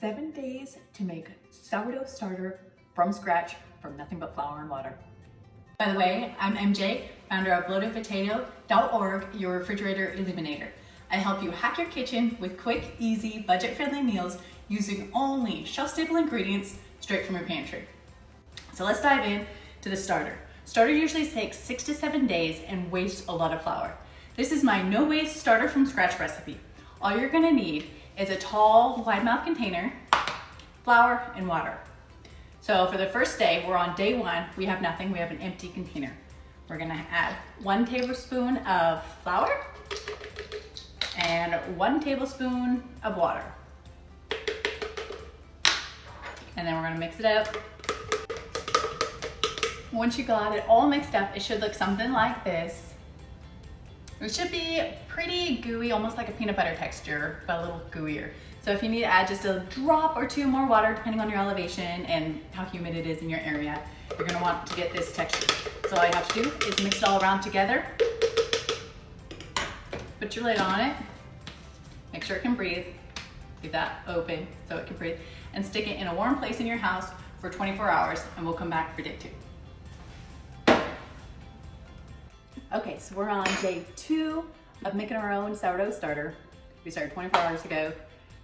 7 days to make sourdough starter from scratch from nothing but flour and water. By the way, I'm MJ, founder of loadedpotato.org, your refrigerator illuminator. I help you hack your kitchen with quick, easy, budget-friendly meals using only shelf-stable ingredients straight from your pantry. So let's dive in to the starter. Starter usually takes 6 to 7 days and wastes a lot of flour. This is my no-waste starter from scratch recipe. All you're gonna need is a tall, wide-mouth container, flour, and water. So for the first day, we're on day 1, we have nothing, we have an empty container. We're gonna add 1 tablespoon of flour and 1 tablespoon of water. And then we're gonna mix it up. Once you got it all mixed up, it should look something like this. It should be pretty gooey, almost like a peanut butter texture, but a little gooier. So if you need to add just a drop or 2 more water, depending on your elevation and how humid it is in your area, you're gonna want to get this texture. So all you have to do is mix it all around together. Put your lid on it. Make sure it can breathe. Leave that open so it can breathe. And stick it in a warm place in your house for 24 hours, and we'll come back for day 2. Okay, so we're on day 2 of making our own sourdough starter. We started 24 hours ago,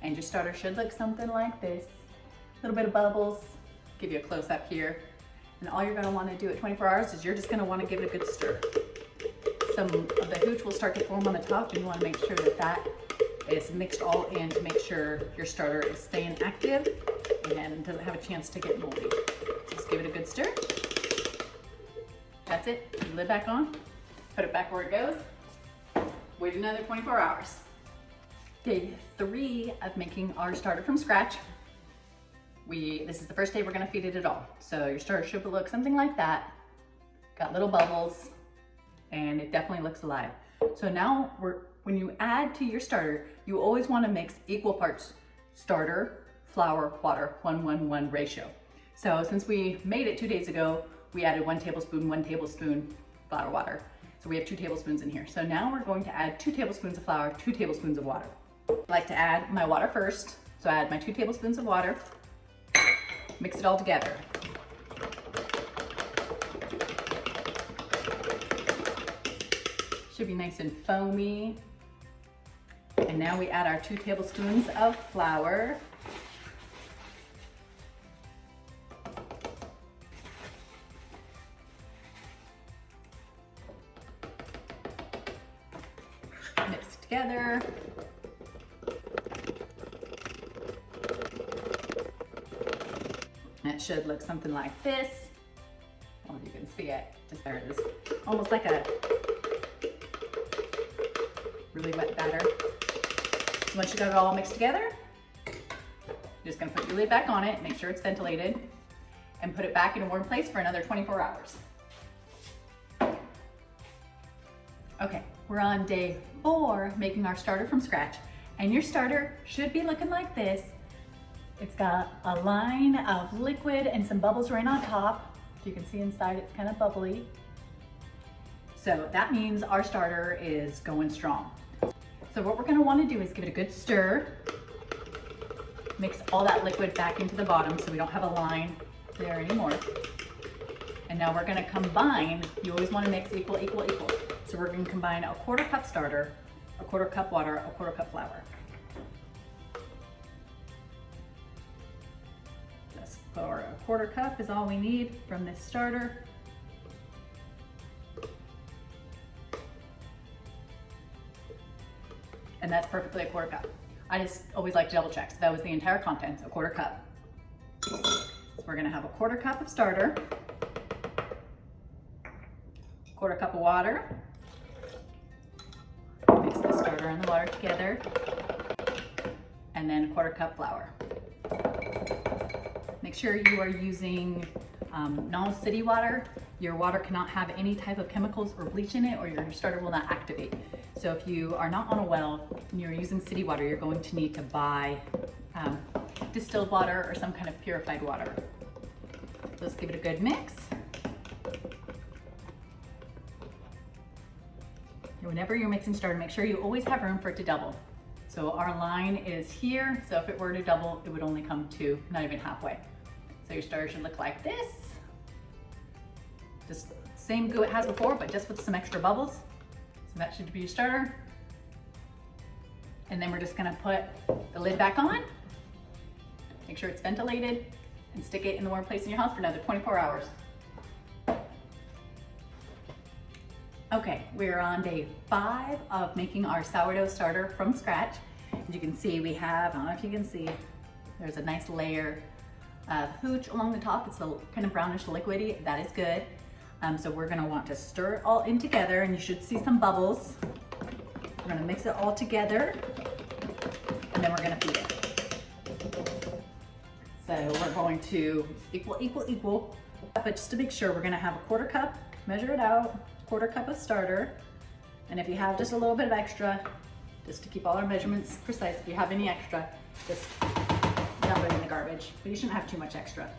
and your starter should look something like this. A little bit of bubbles, give you a close up here. And all you're gonna wanna do at 24 hours is you're just gonna wanna give it a good stir. Some of the hooch will start to form on the top, and you wanna make sure that that is mixed all in to make sure your starter is staying active and doesn't have a chance to get moldy. Just give it a good stir. That's it, put the lid back on. Put it back where it goes. Wait another 24 hours. Day 3 of making our starter from scratch. This is the first day we're gonna feed it at all. So your starter should look something like that. Got little bubbles, and it definitely looks alive. So now when you add to your starter, you always wanna mix equal parts starter, flour, water, 1-1-1 ratio. So since we made it 2 days ago, we added 1 tablespoon flour, water. So we have 2 tablespoons in here. So now we're going to add 2 tablespoons of flour, 2 tablespoons of water. I like to add my water first. So I add my 2 tablespoons of water, mix it all together. Should be nice and foamy. And now we add our 2 tablespoons of flour. Mix it together. And it should look something like this. Well, you can see it. Just there it is. Almost like a really wet batter. So once you got it all mixed together, you're just gonna put your lid back on it, make sure it's ventilated, and put it back in a warm place for another 24 hours. Okay, we're on day 4 making our starter from scratch, and your starter should be looking like this. It's got a line of liquid and some bubbles right on top. You can see inside it's kind of bubbly. So that means our starter is going strong. So what we're gonna wanna do is give it a good stir, mix all that liquid back into the bottom so we don't have a line there anymore. And now we're gonna combine, you always wanna mix equal. So we're gonna combine a 1/4 cup starter, a 1/4 cup water, a 1/4 cup flour. Just for a 1/4 cup is all we need from this starter. And that's perfectly a 1/4 cup. I just always like to double check. So that was the entire contents, a 1/4 cup. So we're gonna have a 1/4 cup of starter, 1/4 cup of water. Mix the starter and the water together. And then a 1/4 cup flour. Make sure you are using non-city water. Your water cannot have any type of chemicals or bleach in it, or your starter will not activate. So if you are not on a well and you're using city water, you're going to need to buy distilled water or some kind of purified water. Let's give it a good mix. Whenever you're mixing starter, make sure you always have room for it to double. So our line is here. So if it were to double, it would only come to not even halfway. So your starter should look like this. Just same goo it has before, but just with some extra bubbles. So that should be your starter. And then we're just gonna put the lid back on, make sure it's ventilated, and stick it in the warm place in your house for another 24 hours. Okay, we're on day 5 of making our sourdough starter from scratch. As you can see, we have, I don't know if you can see, there's a nice layer of hooch along the top. It's a kind of brownish liquidy. That is good. So we're gonna want to stir it all in together, and you should see some bubbles. We're gonna mix it all together, and then we're gonna feed it. So we're going to equal, but just to make sure, we're gonna have a 1/4 cup, measure it out, 1/4 cup of starter. And if you have just a little bit of extra, just to keep all our measurements precise, if you have any extra, just dump it in the garbage, but you shouldn't have too much extra.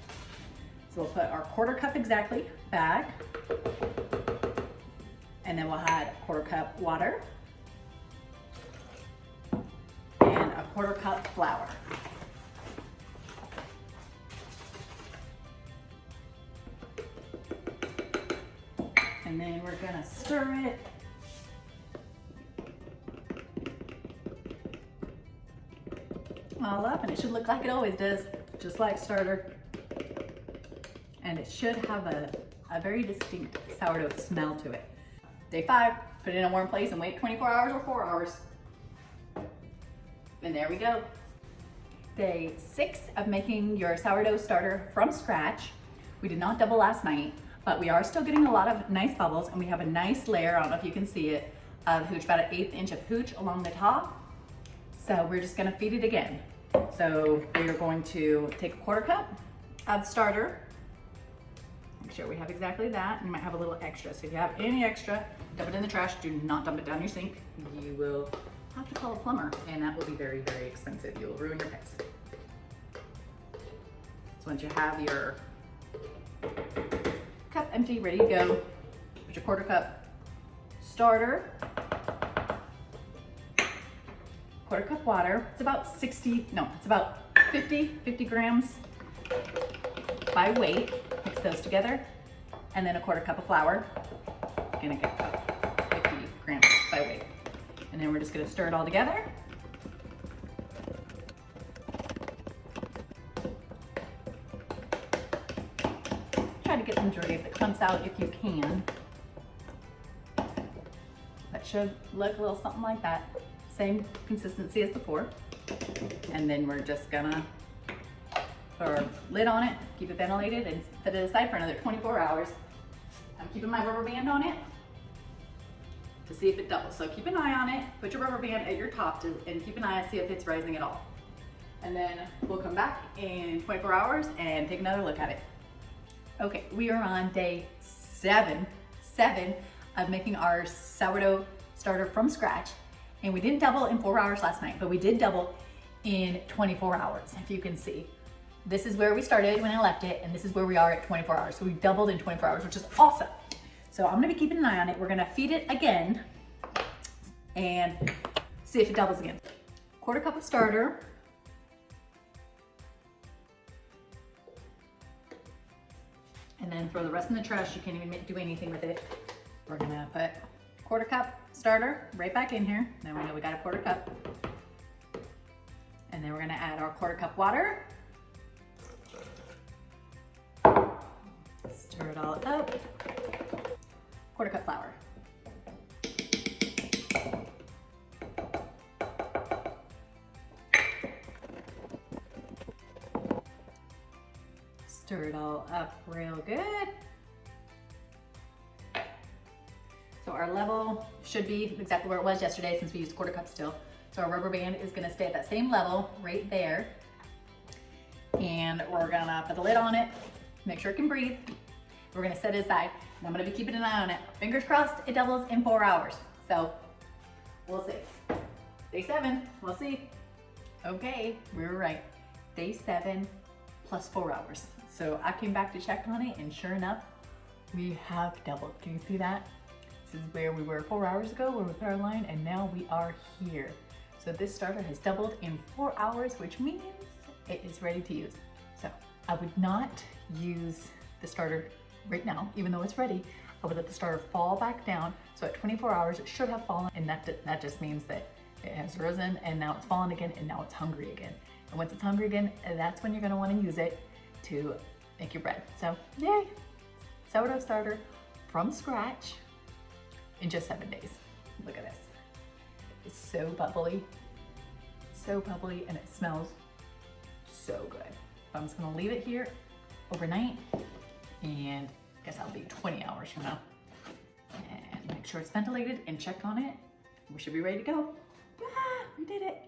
So we'll put our 1/4 cup exactly back, and then we'll add 1/4 cup water and a 1/4 cup flour. And then we're gonna stir it. All up, and it should look like it always does, just like starter. And it should have a very distinct sourdough smell to it. Day 5, put it in a warm place and wait 24 hours or 4 hours. And there we go. Day 6 of making your sourdough starter from scratch. We did not double last night, but we are still getting a lot of nice bubbles, and we have a nice layer, I don't know if you can see it, of hooch, about 1/8 inch of hooch along the top. So we're just gonna feed it again. So we're going to take a 1/4 cup of starter. Make sure we have exactly that. And you might have a little extra. So if you have any extra, dump it in the trash. Do not dump it down your sink. You will have to call a plumber, and that will be very, very expensive. You will ruin your pipes. So once you have your cup empty, ready to go, put your 1/4 cup starter, 1/4 cup water. It's about 50 grams by weight. Mix those together, and then a 1/4 cup of flour. Gonna get about 50 grams by weight. And then we're just gonna stir it all together. Try to get the majority of the clumps out if you can. That should look a little something like that. Same consistency as before. And then we're just gonna put our lid on it, keep it ventilated, and set it aside for another 24 hours. I'm keeping my rubber band on it to see if it doubles. So keep an eye on it, put your rubber band at your top and keep an eye and see if it's rising at all. And then we'll come back in 24 hours and take another look at it. Okay, we are on day 7 of making our sourdough starter from scratch. And we didn't double in 4 hours last night, but we did double in 24 hours, if you can see. This is where we started when I left it, and this is where we are at 24 hours. So we doubled in 24 hours, which is awesome. So I'm gonna be keeping an eye on it. We're gonna feed it again and see if it doubles again. 1/4 cup of starter. And then throw the rest in the trash. You can't even do anything with it. We're gonna put 1/4 cup starter right back in here. Now we know we got a 1/4 cup. And then we're gonna add our 1/4 cup water. Stir it all up. 1/4 cup flour. Stir it all up real good. So our level should be exactly where it was yesterday since we used 1/4 cup still. So our rubber band is gonna stay at that same level right there. And we're gonna put the lid on it, make sure it can breathe. We're gonna set it aside, and I'm gonna be keeping an eye on it. Fingers crossed it doubles in 4 hours. So we'll see. Day 7, we'll see. Okay, we were right. Day 7 plus 4 hours. So I came back to check on it, and sure enough, we have doubled. Can you see that? This is where we were 4 hours ago, where we put our line, and now we are here. So this starter has doubled in 4 hours, which means it is ready to use. So I would not use the starter right now, even though it's ready. I would let the starter fall back down. So at 24 hours, it should have fallen, and that just means that it has risen and now it's fallen again and now it's hungry again. And once it's hungry again, that's when you're gonna wanna use it to make your bread. So yay, sourdough starter from scratch in just 7 days. Look at this. It's so bubbly, and it smells so good. I'm just gonna leave it here overnight, and I guess that'll be 20 hours from now. And make sure it's ventilated and check on it. We should be ready to go. Ah, we did it.